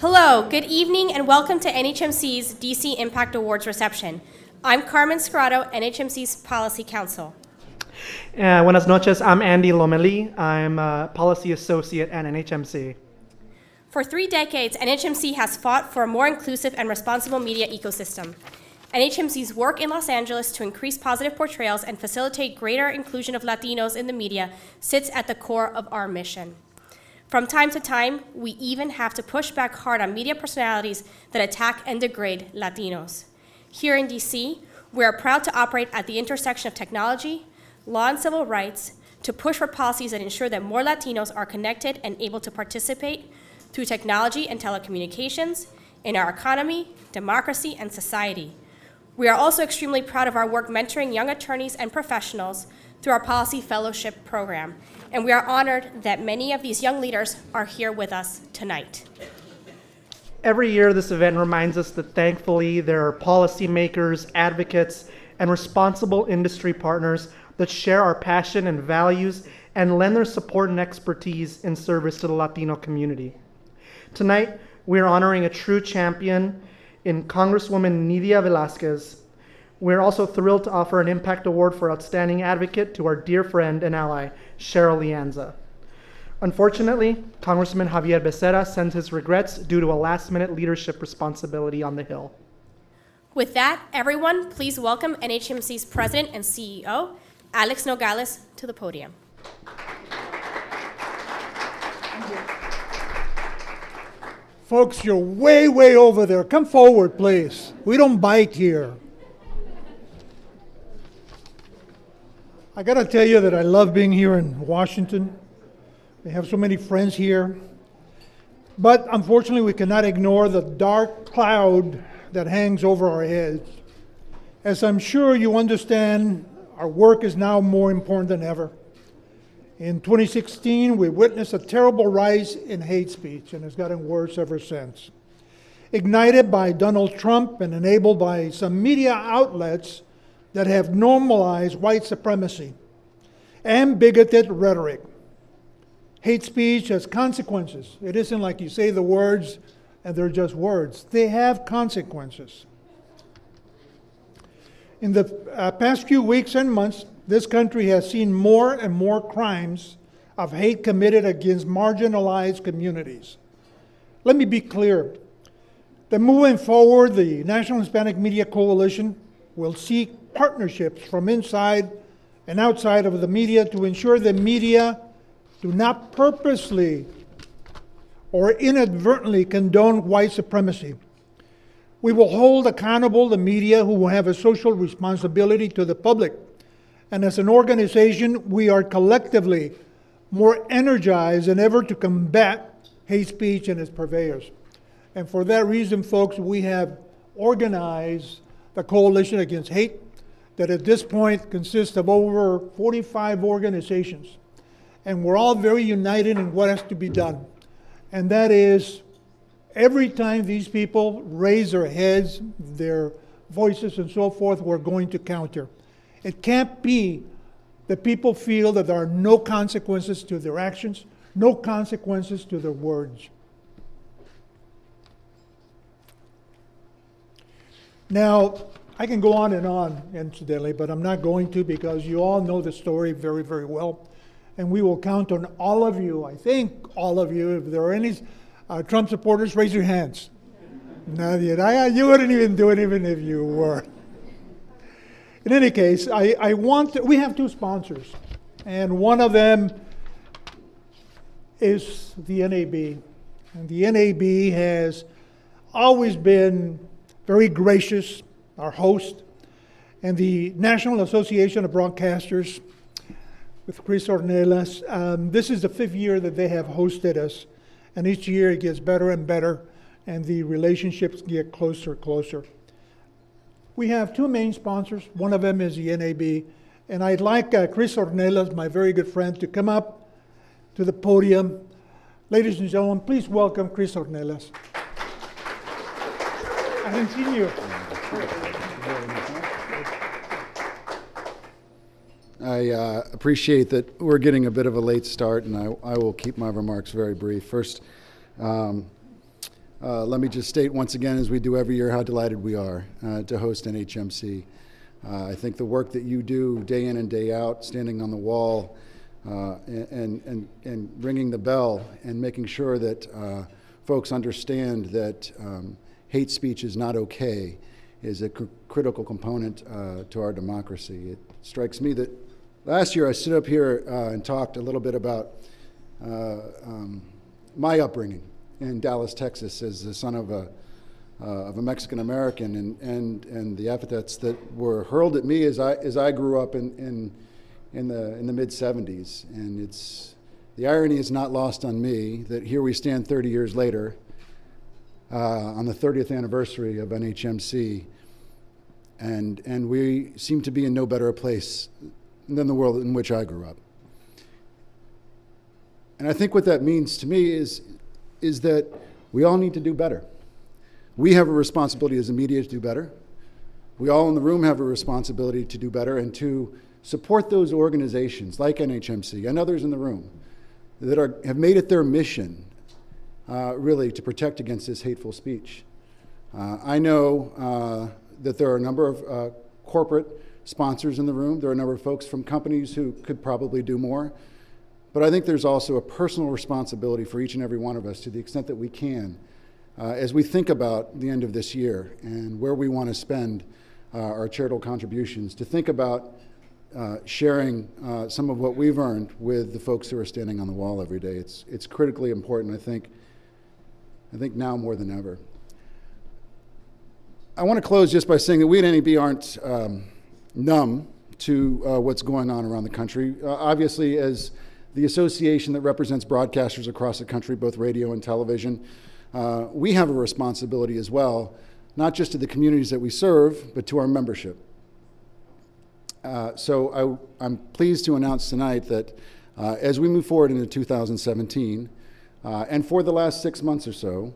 Hello, good evening, and welcome to NHMC's DC Impact Awards reception. I'm Carmen Scrotto, NHMC's Policy Counsel. Buenas noches, I'm Andy Lomeli. I'm a Policy Associate at NHMC. For 3 decades, NHMC has fought for a more inclusive and responsible media ecosystem. NHMC's work in Los Angeles to increase positive portrayals and facilitate greater inclusion of Latinos in the media sits at the core of our mission. From time to time, we even have to push back hard on media personalities that attack and degrade Latinos. Here in DC, we are proud to operate at the intersection of technology, law and civil rights, to push for policies that ensure that more Latinos are connected and able to participate through technology and telecommunications in our economy, democracy, and society. We are also extremely proud of our work mentoring young attorneys and professionals through our Policy Fellowship Program, and we are honored that many of these young leaders are here with us tonight. Every year, this event reminds us that thankfully there are policymakers, advocates, and responsible industry partners that share our passion and values and lend their support and expertise in service to the Latino community. Tonight, we are honoring a true champion in Congresswoman Nydia Velázquez. We're also thrilled to offer an Impact Award for Outstanding Advocate to our dear friend and ally, Cheryl Leanza. Unfortunately, Congressman Xavier Becerra sends his regrets due to a last-minute leadership responsibility on the Hill. With that, everyone, please welcome NHMC's President and CEO, Alex Nogales, to the podium. Folks, you're way, way over there. Come forward, please. We don't bite here. I gotta tell you that I love being here in Washington. We have so many friends here. But unfortunately, we cannot ignore the dark cloud that hangs over our heads. As I'm sure you understand, our work is now more important than ever. In 2016, we witnessed a terrible rise in hate speech, and it's gotten worse ever since. Ignited by Donald Trump and enabled by some media outlets that have normalized white supremacy and bigoted rhetoric. Hate speech has consequences. It isn't like you say the words and they're just words. They have consequences. In the past few weeks and months, this country has seen more and more crimes of hate committed against marginalized communities. Let me be clear that moving forward, the National Hispanic Media Coalition will seek partnerships from inside and outside of the media to ensure the media do not purposely or inadvertently condone white supremacy. We will hold accountable the media who have a social responsibility to the public. And as an organization, we are collectively more energized than ever to combat hate speech and its purveyors. And for that reason, folks, we have organized the Coalition Against Hate that at this point consists of over 45 organizations. And we're all very united in what has to be done. And that is, every time these people raise their heads, their voices and so forth, we're going to counter. It can't be that people feel that there are no consequences to their actions, no consequences to their words. Now, I can go on, incidentally, but I'm not going to because you all know the story very, very well. And we will count on all of you, I think all of you. If there are any Trump supporters, raise your hands. Not yet. You wouldn't even do it even if you were. In any case, we have 2 sponsors. And one of them is the NAB. And the NAB has always been very gracious, our host, and the National Association of Broadcasters with Chris Ornelas. This is the 5th year that they have hosted us, and each year it gets better and better, and the relationships get closer and closer. We have 2 main sponsors. One of them is the NAB, and I'd like Chris Ornelas, my very good friend, to come up to the podium. Ladies and gentlemen, please welcome Chris Ornelas. I haven't seen you. I appreciate that we're getting a bit of a late start, and I will keep my remarks very brief. First, let me just state once again, as we do every year, how delighted we are to host NHMC. I think the work that you do day in and day out, standing on the wall and ringing the bell and making sure that folks understand that hate speech is not okay, is a critical component to our democracy. It strikes me that last year I stood up here and talked a little bit about my upbringing in Dallas, Texas, as the son of a Mexican American, and the epithets that were hurled at me as I grew up in the mid '70s. And the irony is not lost on me that here we stand 30 years later, on the 30th anniversary of NHMC, and we seem to be in no better a place than the world in which I grew up. And I think what that means to me is that we all need to do better. We have a responsibility as a media to do better. We all in the room have a responsibility to do better and to support those organizations like NHMC and others in the room that have made it their mission, really, to protect against this hateful speech. I know that there are a number of corporate sponsors in the room. There are a number of folks from companies who could probably do more. But I think there's also a personal responsibility for each and every one of us, to the extent that we can, as we think about the end of this year and where we want to spend our charitable contributions, to think about sharing some of what we've earned with the folks who are standing on the wall every day. It's critically important, I think now more than ever. I want to close just by saying that we at NAB aren't numb to what's going on around the country. Obviously, as the association that represents broadcasters across the country, both radio and television, we have a responsibility as well, not just to the communities that we serve, but to our membership. So I'm pleased to announce tonight that as we move forward into 2017, and for the last 6 months or so,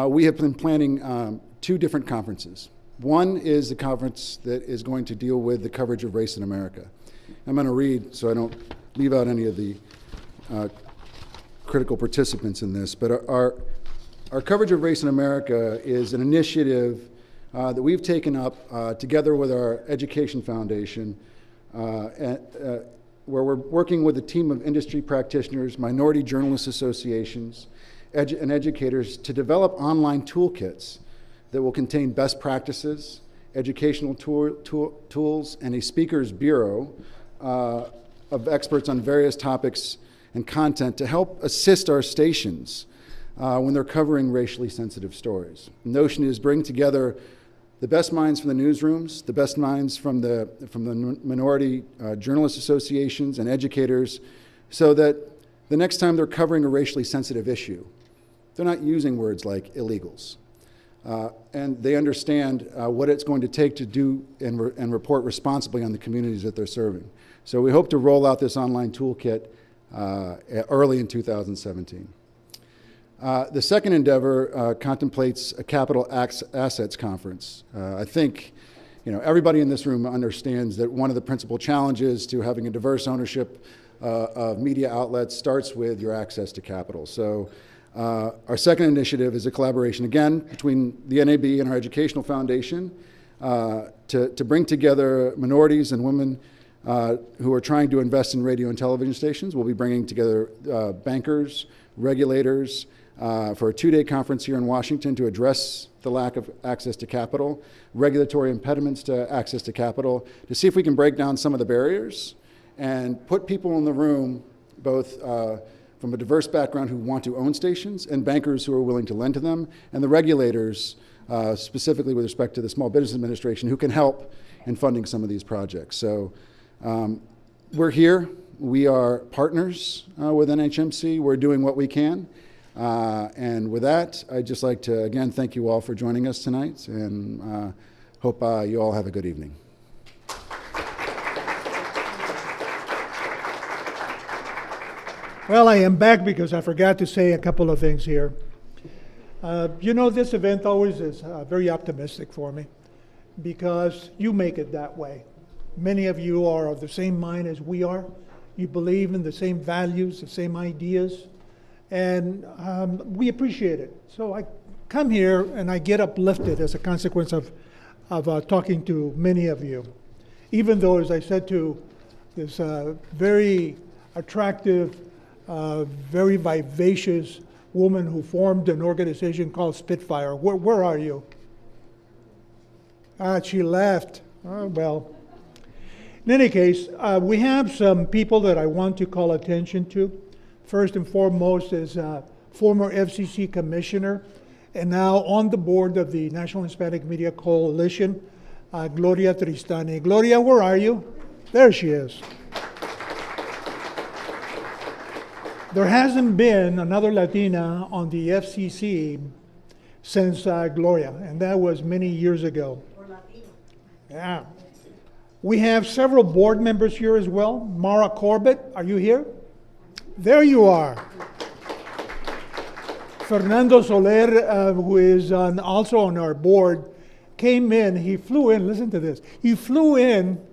we have been planning 2 different conferences. One is the conference that is going to deal with the coverage of race in America. I'm going to read so I don't leave out any of the critical participants in this, but our coverage of race in America is an initiative that we've taken up together with our Education Foundation, where we're working with a team of industry practitioners, minority journalist associations, and educators to develop online toolkits that will contain best practices, educational tools, and a speakers bureau of experts on various topics and content to help assist our stations when they're covering racially sensitive stories. The notion is bring together the best minds from the newsrooms, the best minds from the minority journalist associations and educators, so that the next time they're covering a racially sensitive issue, they're not using words like illegals. And they understand what it's going to take to do and report responsibly on the communities that they're serving. So we hope to roll out this online toolkit early in 2017. The second endeavor contemplates a capital assets conference. I think everybody in this room understands that one of the principal challenges to having a diverse ownership of media outlets starts with your access to capital. So our second initiative is a collaboration, again, between the NAB and our Educational Foundation to bring together minorities and women who are trying to invest in radio and television stations. We'll be bringing together bankers, regulators, for a 2-day conference here in Washington to address the lack of access to capital, regulatory impediments to access to capital, to see if we can break down some of the barriers and put people in the room, both from a diverse background who want to own stations and bankers who are willing to lend to them, and the regulators, specifically with respect to the Small Business Administration, who can help in funding some of these projects. So we're here. We are partners with NHMC. We're doing what we can. And with that, I'd just like to, again, thank you all for joining us tonight, and hope you all have a good evening. Well, I am back because I forgot to say a couple of things here. This event always is very optimistic for me because you make it that way. Many of you are of the same mind as we are. You believe in the same values, the same ideas, and we appreciate it. So I come here and I get uplifted as a consequence of talking to many of you. Even though, as I said to this very attractive, very vivacious woman who formed an organization called Spitfire. Where are you? She left. Oh, well. In any case, we have some people that I want to call attention to. First and foremost is former FCC commissioner and now on the board of the National Hispanic Media Coalition, Gloria Tristani. Gloria, where are you? There she is. There hasn't been another Latina on the FCC since Gloria, and that was many years ago. Or Latino. Yeah. We have several board members here as well. Mara Corbett, are you here? There you are. Fernando Soler, who is also on our board, came in. He flew in. Listen to this. He flew in.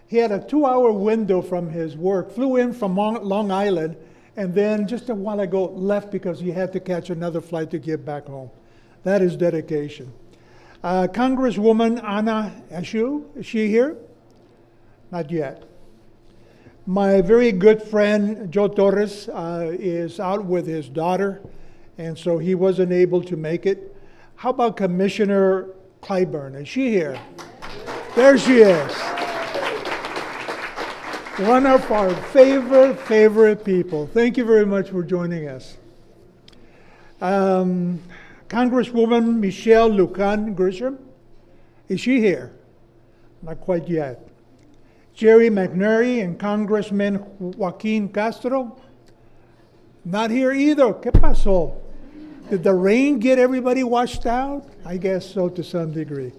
He had a 2-hour window from his work. Flew in from Long Island, and then just a while ago left because he had to catch another flight to get back home. That is dedication. Congresswoman Ana Ashu, is she here? Not yet. My very good friend Joe Torres is out with his daughter, and so he wasn't able to make it. How about Commissioner Clyburn? Is she here? There she is. One of our favorite people. Thank you very much for joining us. Congresswoman Michelle Lucan Grisham, is she here? Not quite yet. Jerry McNary and Congressman Joaquin Castro, not here either. ¿Qué pasó? Did the rain get everybody washed out? I guess so to some degree.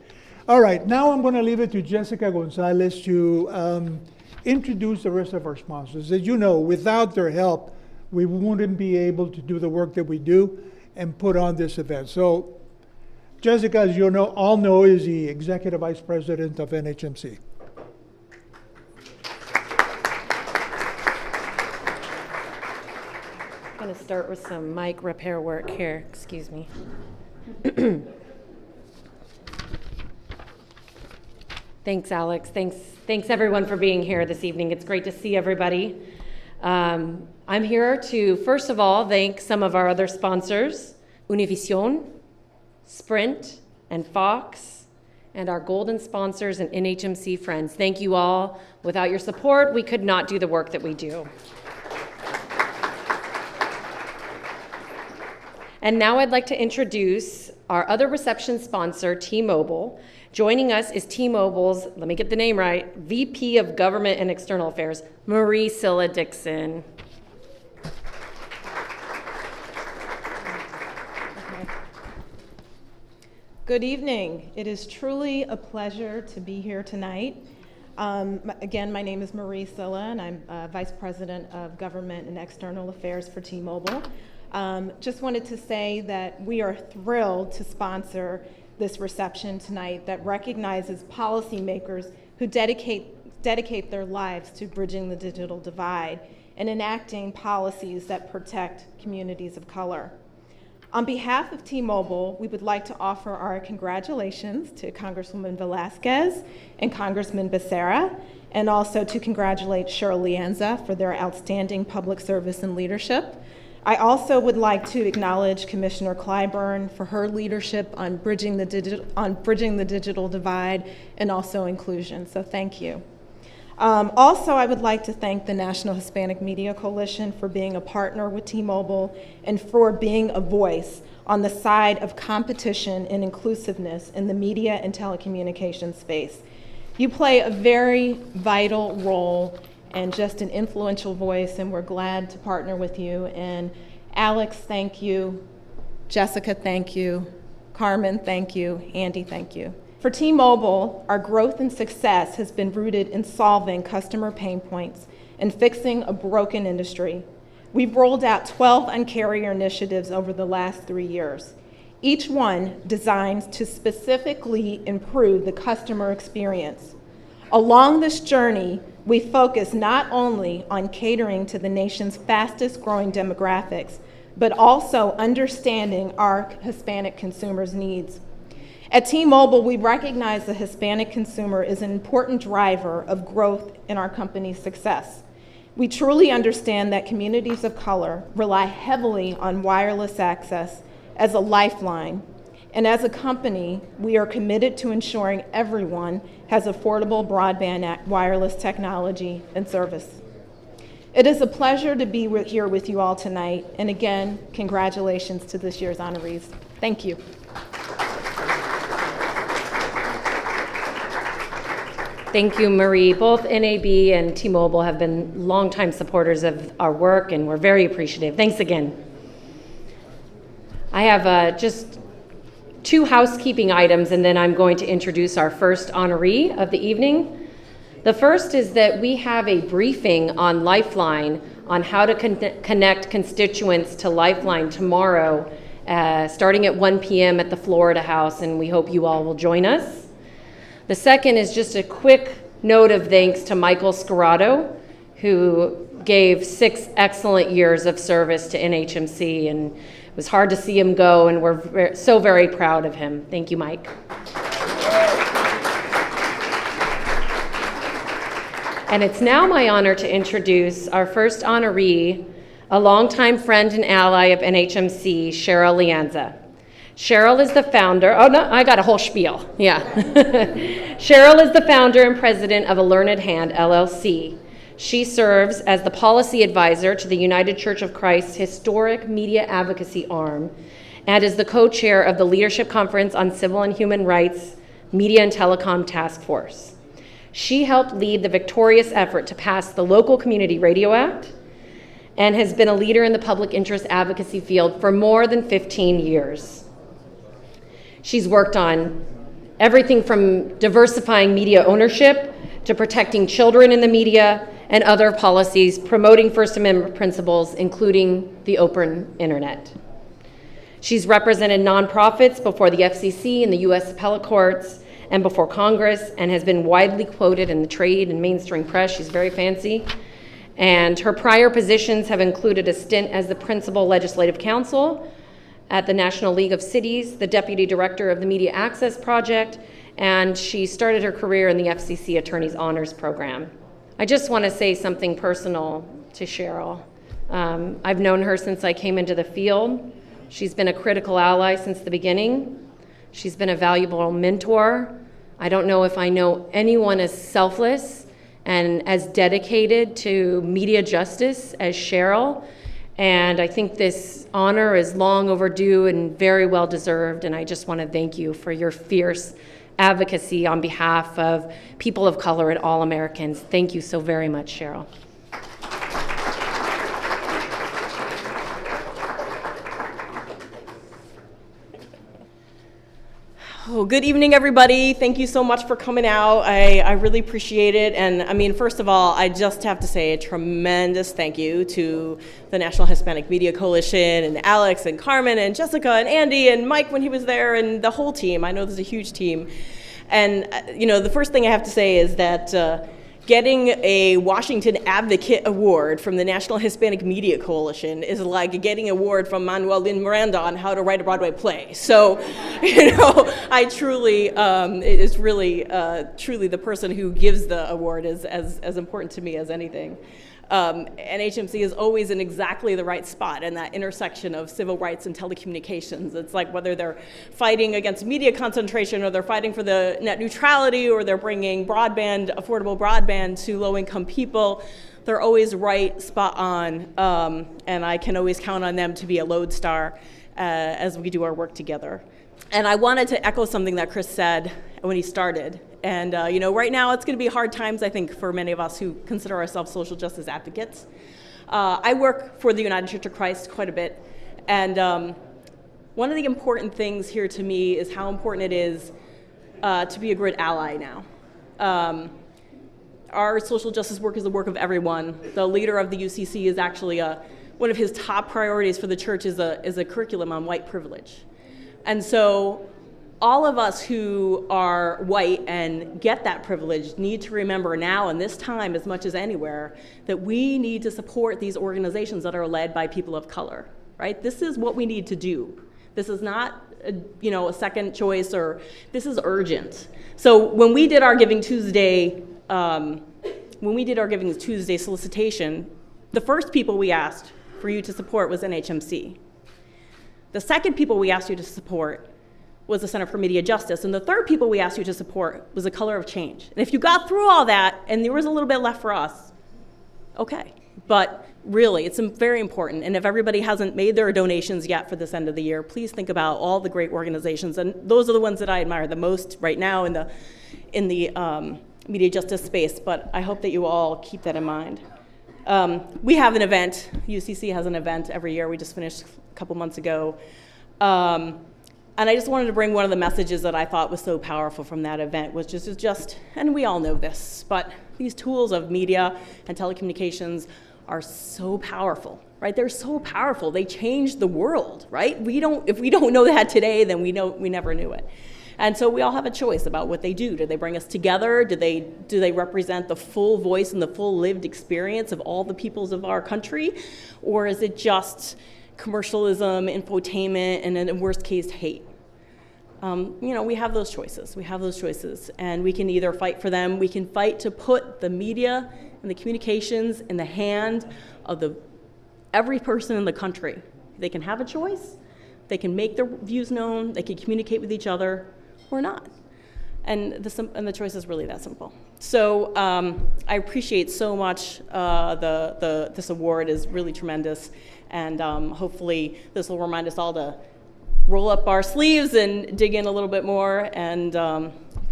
All right, now I'm going to leave it to Jessica Gonzalez to introduce the rest of our sponsors. As you know, without their help, we wouldn't be able to do the work that we do and put on this event. So Jessica, as you all know, is the Executive Vice President of NHMC. I'm going to start with some mic repair work here. Excuse me. Thanks, Alex. Thanks everyone for being here this evening. It's great to see everybody. I'm here to, first of all, thank some of our other sponsors, Univision, Sprint, and Fox, and our golden sponsors and NHMC friends. Thank you all. Without your support, we could not do the work that we do. And now I'd like to introduce our other reception sponsor, T-Mobile. Joining us is T-Mobile's, let me get the name right, VP of Government and External Affairs, Marie Silla Dixon. Good evening. It is truly a pleasure to be here tonight. Again, my name is Marie Silla, and I'm Vice President of Government and External Affairs for T-Mobile. Just wanted to say that we are thrilled to sponsor this reception tonight that recognizes policymakers who dedicate their lives to bridging the digital divide and enacting policies that protect communities of color. On behalf of T-Mobile, we would like to offer our congratulations to Congresswoman Velázquez and Congressman Becerra, and also to congratulate Cheryl Leanza for their outstanding public service and leadership. I also would like to acknowledge Commissioner Clyburn for her leadership on bridging the digital divide and also inclusion. So thank you. Also, I would like to thank the National Hispanic Media Coalition for being a partner with T-Mobile and for being a voice on the side of competition and inclusiveness in the media and telecommunications space. You play a very vital role and just an influential voice, and we're glad to partner with you. And Alex, thank you. Jessica, thank you. Carmen, thank you. Andy, thank you. For T-Mobile, our growth and success has been rooted in solving customer pain points and fixing a broken industry. We've rolled out 12 Un-carrier initiatives over the last 3 years, each one designed to specifically improve the customer experience. Along this journey, we focus not only on catering to the nation's fastest growing demographics, but also understanding our Hispanic consumers' needs. At T-Mobile, we recognize the Hispanic consumer is an important driver of growth in our company's success. We truly understand that communities of color rely heavily on wireless access as a lifeline, and as a company, we are committed to ensuring everyone has affordable broadband wireless technology and service. It is a pleasure to be here with you all tonight, and again, congratulations to this year's honorees. Thank you. Thank you, Marie. Both NAB and T-Mobile have been longtime supporters of our work, and we're very appreciative. Thanks again. I have just 2 housekeeping items, and then I'm going to introduce our first honoree of the evening. The first is that we have a briefing on Lifeline on how to connect constituents to Lifeline tomorrow, starting at 1 p.m. at the Florida House, and we hope you all will join us. The second is just a quick note of thanks to Michael Scarrato, who gave 6 excellent years of service to NHMC, and it was hard to see him go, and we're so very proud of him. Thank you, Mike. And it's now my honor to introduce our first honoree, a longtime friend and ally of NHMC, Cheryl Leanza. Cheryl is the founder, oh no, I got a whole spiel, yeah. Cheryl is the founder and president of A Learned Hand, LLC. She serves as the policy advisor to the United Church of Christ's Historic Media Advocacy Arm and is the co-chair of the Leadership Conference on Civil and Human Rights Media and Telecom Task Force. She helped lead the victorious effort to pass the Local Community Radio Act and has been a leader in the public interest advocacy field for more than 15 years. She's worked on everything from diversifying media ownership to protecting children in the media and other policies promoting First Amendment principles, including the open internet. She's represented nonprofits before the FCC and the U.S. appellate courts and before Congress, and has been widely quoted in the trade and mainstream press. She's very fancy. And her prior positions have included a stint as the principal legislative counsel at the National League of Cities, the deputy director of the Media Access Project, and she started her career in the FCC Attorney's Honors Program. I just want to say something personal to Cheryl. I've known her since I came into the field. She's been a critical ally since the beginning. She's been a valuable mentor. I don't know if I know anyone as selfless and as dedicated to media justice as Cheryl. And I think this honor is long overdue and very well deserved, and I just want to thank you for your fierce advocacy on behalf of people of color and all Americans. Thank you so very much, Cheryl. Oh, good evening, everybody. Thank you so much for coming out. I really appreciate it. And I mean, first of all, I just have to say a tremendous thank you to the National Hispanic Media Coalition and Alex and Carmen and Jessica and Andy and Mike when he was there and the whole team. I know there's a huge team. And, you know, the first thing I have to say is that getting a Washington Advocate Award from the National Hispanic Media Coalition is like getting an award from Manuel Lin Miranda on how to write a Broadway play. So, you know, I truly, it is really, truly the person who gives the award is as important to me as anything. NHMC is always in exactly the right spot in that intersection of civil rights and telecommunications. It's like whether they're fighting against media concentration or they're fighting for the net neutrality or they're bringing broadband, affordable broadband to low-income people, they're always right spot on, and I can always count on them to be a lodestar as we do our work together. And I wanted to echo something that Chris said when he started. And you know, right now it's going to be hard times, I think, for many of us who consider ourselves social justice advocates. I work for the United Church of Christ quite a bit, and one of the important things here to me is how important it is to be a good ally now. Our social justice work is the work of everyone. The leader of the UCC is actually one of his top priorities for the church is a curriculum on white privilege. And so all of us who are white and get that privilege need to remember now in this time as much as anywhere that we need to support these organizations that are led by people of color. right? This is what we need to do. This is not a second choice, or this is urgent. So when we did our Giving Tuesday, solicitation, the first people we asked for you to support was NHMC. The second people we asked you to support was the Center for Media Justice, and the third people we asked you to support was the Color of Change. And if you got through all that and there was a little bit left for us, okay. But really, it's very important. And if everybody hasn't made their donations yet for this end of the year, please think about all the great organizations. And those are the ones that I admire the most right now in the media justice space. But I hope that you all keep that in mind. We have an event. UCC has an event every year. We just finished a couple months ago. And I just wanted to bring one of the messages that I thought was so powerful from that event, which is just, and we all know this, but these tools of media and telecommunications are so powerful, right? They're so powerful. They change the world, right? If we don't know that today, then we never knew it. And so we all have a choice about what they do. Do they bring us together? Do they represent the full voice and the full lived experience of all the peoples of our country? Or is it just commercialism, infotainment, and in worst case, hate? We have those choices. And we can either fight for them. We can fight to put the media and the communications in the hand of every person in the country. They can have a choice. They can make their views known. They can communicate with each other or not. And the choice is really that simple. So I appreciate so much this award is really tremendous. And hopefully this will remind us all to roll up our sleeves and dig in a little bit more. And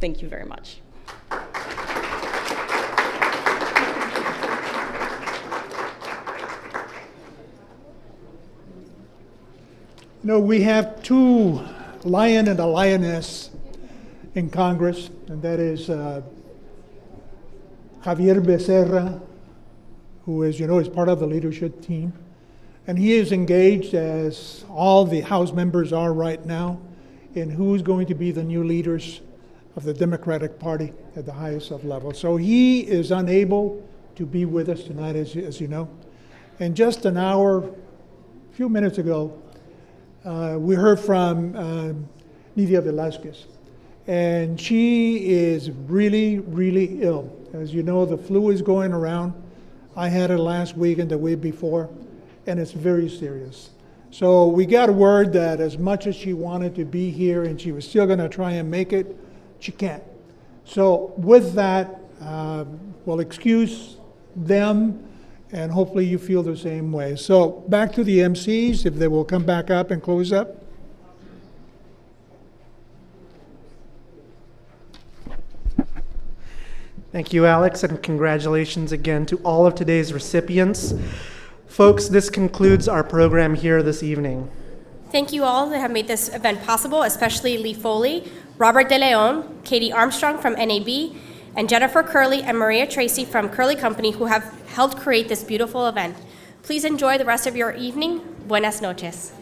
thank you very much. We have two lion and a lioness in Congress, and that is Xavier Becerra, who is part of the leadership team. And he is engaged, as all the House members are right now, in who's going to be the new leaders of the Democratic Party at the highest of levels. So he is unable to be with us tonight, as you know. And just an hour, a few minutes ago, we heard from Nydia Velázquez. And she is really, really ill. As you know, the flu is going around. I had it last week and the week before, and it's very serious. So we got word that as much as she wanted to be here and she was still going to try and make it, she can't. So with that, we'll excuse them, and hopefully you feel the same way. So back to the MCs, if they will come back up and close up. Thank you, Alex, and congratulations again to all of today's recipients. Folks, this concludes our program here this evening. Thank you all that have made this event possible, especially Lee Foley, Robert De Leon, Katie Armstrong from NAB, and Jennifer Curley and Maria Tracy from Curley Company, who have helped create this beautiful event. Please enjoy the rest of your evening. Buenas noches.